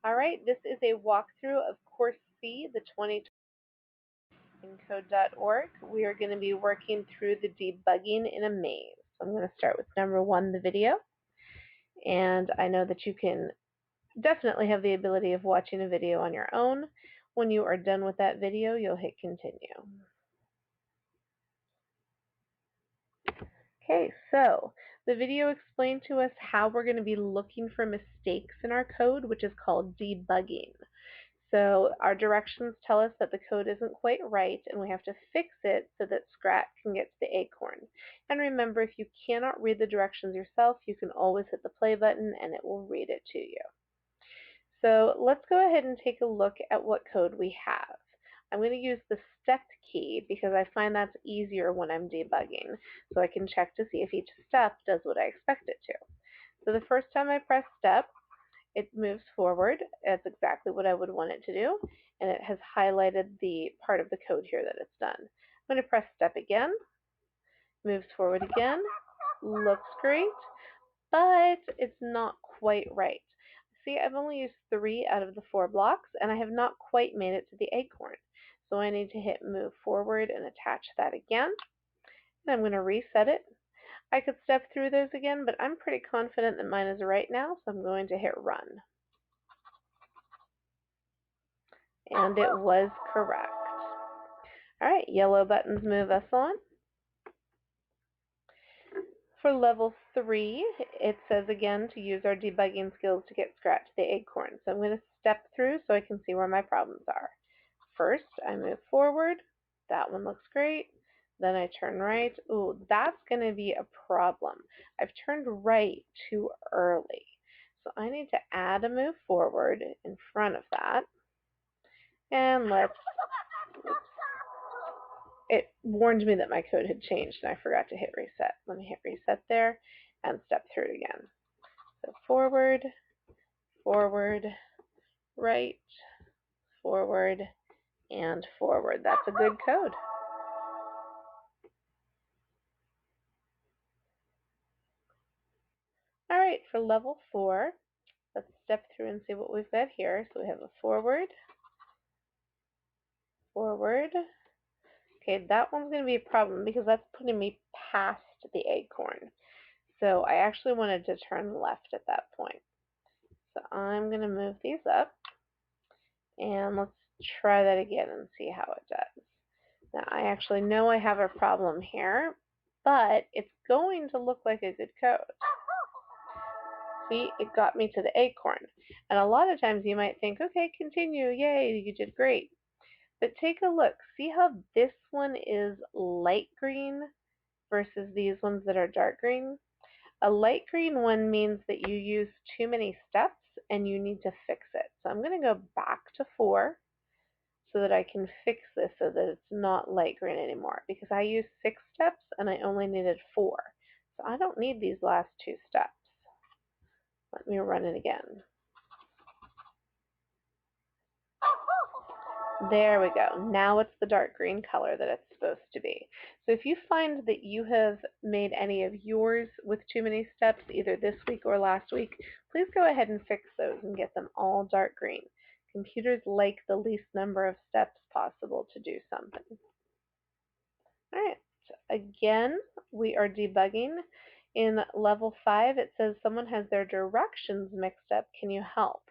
All right, this is a walkthrough of Course C, the 2020 in code.org. We are going to be working through the debugging in a maze. So I'm going to start with number 1, the video. And I know that you can definitely have the ability of watching a video on your own. When you are done with that video, you'll hit continue. Okay, so the video explained to us how we're going to be looking for mistakes in our code, which is called debugging. So our directions tell us that the code isn't quite right and we have to fix it so that Scrat can get to the Acorn. And remember, if you cannot read the directions yourself, you can always hit the play button and it will read it to you. So let's go ahead and take a look at what code we have. I'm going to use the step key because I find that's easier when I'm debugging, so I can check to see if each step does what I expect it to. So the first time I press step, it moves forward. That's exactly what I would want it to do, and it has highlighted the part of the code here that it's done. I'm going to press step again, moves forward again, looks great, but it's not quite right. See, I've only used 3 out of the 4 blocks, and I have not quite made it to the Acorn. So I need to hit move forward and attach that again. And I'm going to reset it. I could step through those again, but I'm pretty confident that mine is right now, so I'm going to hit run. And it was correct. All right, yellow buttons move us on. For level 3, it says again to use our debugging skills to get Scrat to the Acorn. So I'm going to step through so I can see where my problems are. First, I move forward. That one looks great. Then I turn right. Ooh, that's going to be a problem. I've turned right too early. So I need to add a move forward in front of that. And it warned me that my code had changed and I forgot to hit reset. Let me hit reset there and step through it again. So forward, forward, right, forward, and forward. That's a good code. All right, for level 4, let's step through and see what we've got here. So we have a forward, forward. Okay, that one's going to be a problem because that's putting me past the Acorn. So I actually wanted to turn left at that point. So I'm going to move these up. And let's try that again and see how it does. Now, I actually know I have a problem here, but it's going to look like a good code. See, it got me to the Acorn. And a lot of times you might think, okay, continue, yay, you did great. But take a look. See how this one is light green versus these ones that are dark green? A light green one means that you use too many steps and you need to fix it. So I'm going to go back to 4 so that I can fix this so that it's not light green anymore, because I used 6 steps and I only needed 4. So I don't need these last 2 steps. Let me run it again. There we go. Now it's the dark green color that it's supposed to be. So if you find that you have made any of yours with too many steps, either this week or last week, please go ahead and fix those and get them all dark green. Computers like the least number of steps possible to do something. All right, again, we are debugging. In level 5, it says someone has their directions mixed up. Can you help?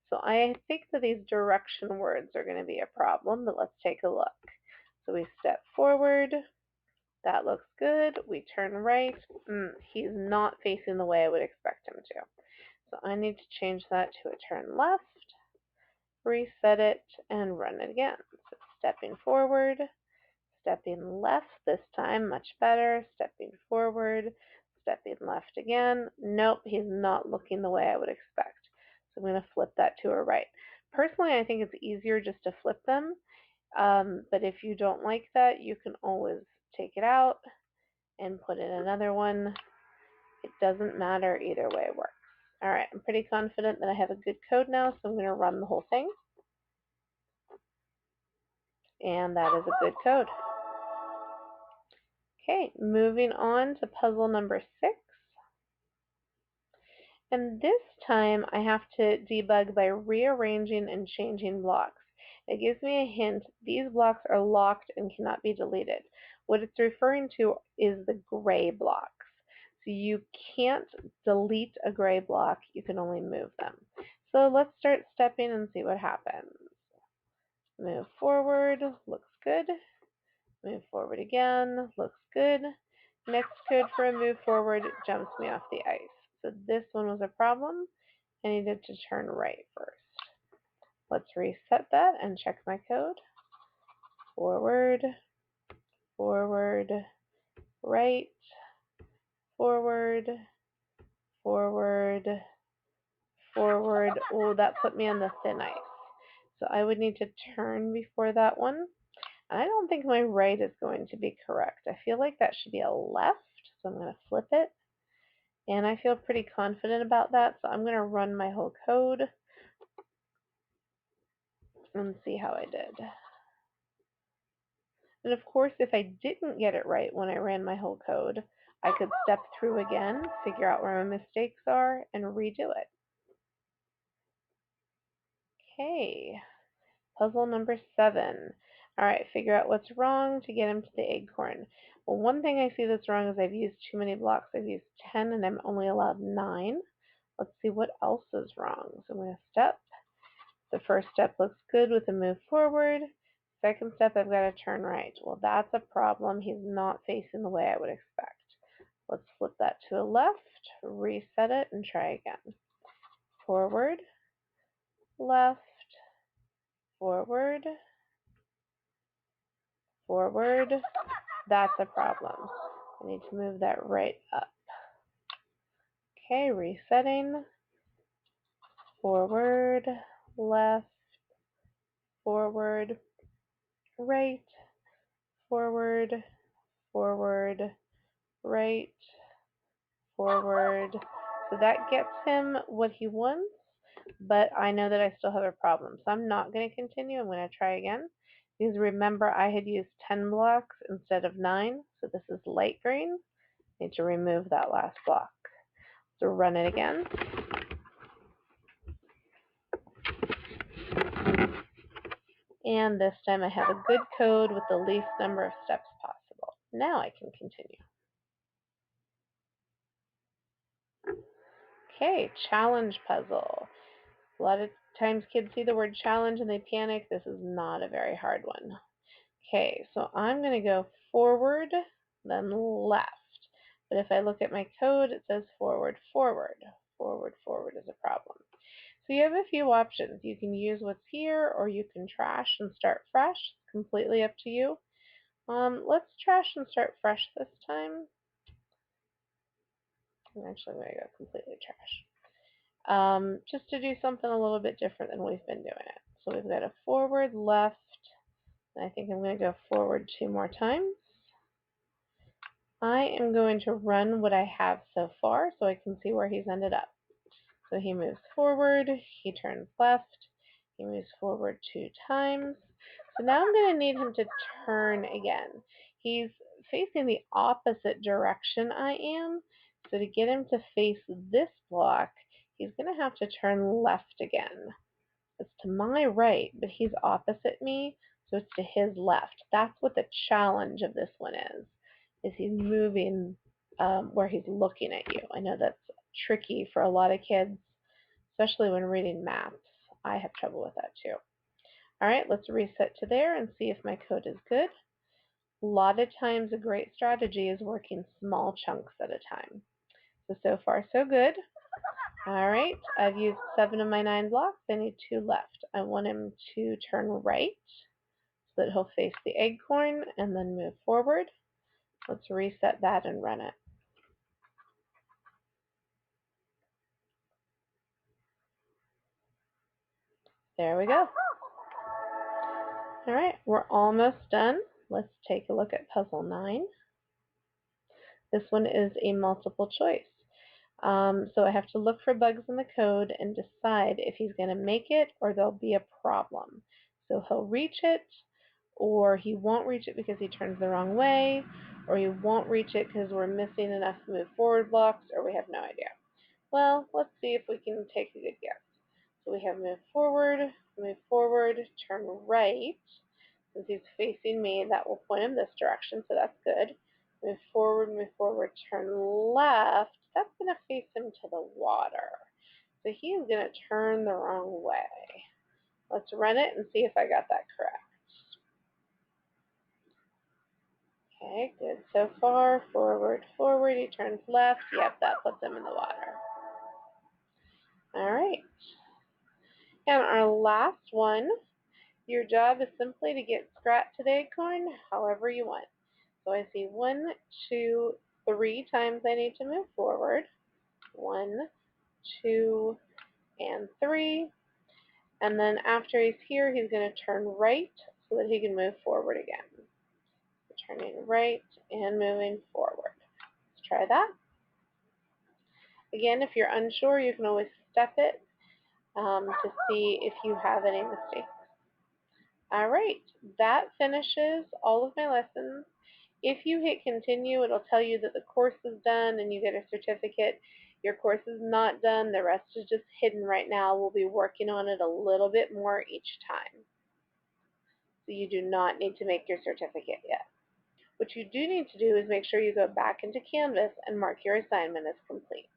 So I think that these direction words are going to be a problem, but let's take a look. So we step forward. That looks good. We turn right. He's not facing the way I would expect him to. So I need to change that to a turn left, reset it, and run it again. So stepping forward, stepping left this time, much better. Stepping forward, stepping left again. Nope, he's not looking the way I would expect. So I'm going to flip that to a right. Personally, I think it's easier just to flip them. But if you don't like that, you can always take it out and put in another one. It doesn't matter. Either way works. All right, I'm pretty confident that I have a good code now, so I'm going to run the whole thing. And that is a good code. Okay, moving on to puzzle number 6. And this time I have to debug by rearranging and changing blocks. It gives me a hint. These blocks are locked and cannot be deleted. What it's referring to is the gray blocks. So you can't delete a gray block, you can only move them. So let's start stepping and see what happens. Move forward, looks good. Move forward again, looks good. Next code for a move forward jumps me off the ice. So this one was a problem. I needed to turn right first. Let's reset that and check my code. Forward, forward, right, forward, forward, forward. Oh, that put me on the thin ice. So I would need to turn before that one. I don't think my right is going to be correct. I feel like that should be a left, so I'm going to flip it. And I feel pretty confident about that, so I'm going to run my whole code and see how I did. And of course, if I didn't get it right when I ran my whole code, I could step through again, figure out where my mistakes are, and redo it. Okay, puzzle number 7. All right, figure out what's wrong to get him to the acorn. Well, one thing I see that's wrong is I've used too many blocks. I've used 10 and I'm only allowed 9. Let's see what else is wrong. So I'm going to step. The first step looks good with a move forward. Second step, I've got to turn right. Well, that's a problem. He's not facing the way I would expect. Let's flip that to a left, reset it, and try again. Forward, left, forward, forward. That's a problem. I need to move that right up. Okay, resetting. Forward, left, forward, right, forward, forward, right, forward. So that gets him what he wants, but I know that I still have a problem. So I'm not going to continue. I'm going to try again. Because remember, I had used 10 blocks instead of 9. So this is light green. I need to remove that last block. So run it again. And this time I have a good code with the least number of steps possible. Now I can continue. Okay, challenge puzzle. A lot of times kids see the word challenge and they panic. This is not a very hard one. Okay, so I'm going to go forward, then left. But if I look at my code, it says forward, forward. Forward, forward is a problem. So you have a few options. You can use what's here, or you can trash and start fresh. It's completely up to you. Let's trash and start fresh this time. I'm actually going to go completely trash. Just to do something a little bit different than we've been doing it. So we've got a forward, left, and I think I'm going to go forward 2 more times. I am going to run what I have so far so I can see where he's ended up. So he moves forward, he turns left, he moves forward 2 times. So now I'm going to need him to turn again. He's facing the opposite direction I am. So to get him to face this block, he's going to have to turn left again. It's to my right, but he's opposite me, so it's to his left. That's what the challenge of this one is he's moving where he's looking at you. I know that's tricky for a lot of kids, especially when reading maps. I have trouble with that too. All right, let's reset to there and see if my code is good. A lot of times a great strategy is working small chunks at a time. So far so good. All right, I've used 7 of my 9 blocks. I need 2 left. I want him to turn right so that he'll face the acorn and then move forward. Let's reset that and run it. There we go. All right, we're almost done. Let's take a look at puzzle 9. This one is a multiple choice. So I have to look for bugs in the code and decide if he's going to make it or there'll be a problem. So he'll reach it, or he won't reach it because he turns the wrong way, or he won't reach it because we're missing enough move forward blocks, or we have no idea. Well, let's see if we can take a good guess. So we have move forward, turn right. Since he's facing me, that will point him this direction, so that's good. Move forward, turn left. That's going to face him to the water. So he is going to turn the wrong way. Let's run it and see if I got that correct. Okay, good so far. Forward, he turns left. Yep, that puts him in the water. All right. And our last one, your job is simply to get Scrat to the Acorn however you want. So I see 1, 2, 3 times I need to move forward. 1, 2, and 3. And then after he's here, he's going to turn right so that he can move forward again. So turning right and moving forward. Let's try that. Again, if you're unsure, you can always step it to see if you have any mistakes. All right, that finishes all of my lessons. If you hit continue, it'll tell you that the course is done and you get a certificate. Your course is not done. The rest is just hidden right now. We'll be working on it a little bit more each time. So you do not need to make your certificate yet. What you do need to do is make sure you go back into Canvas and mark your assignment as complete.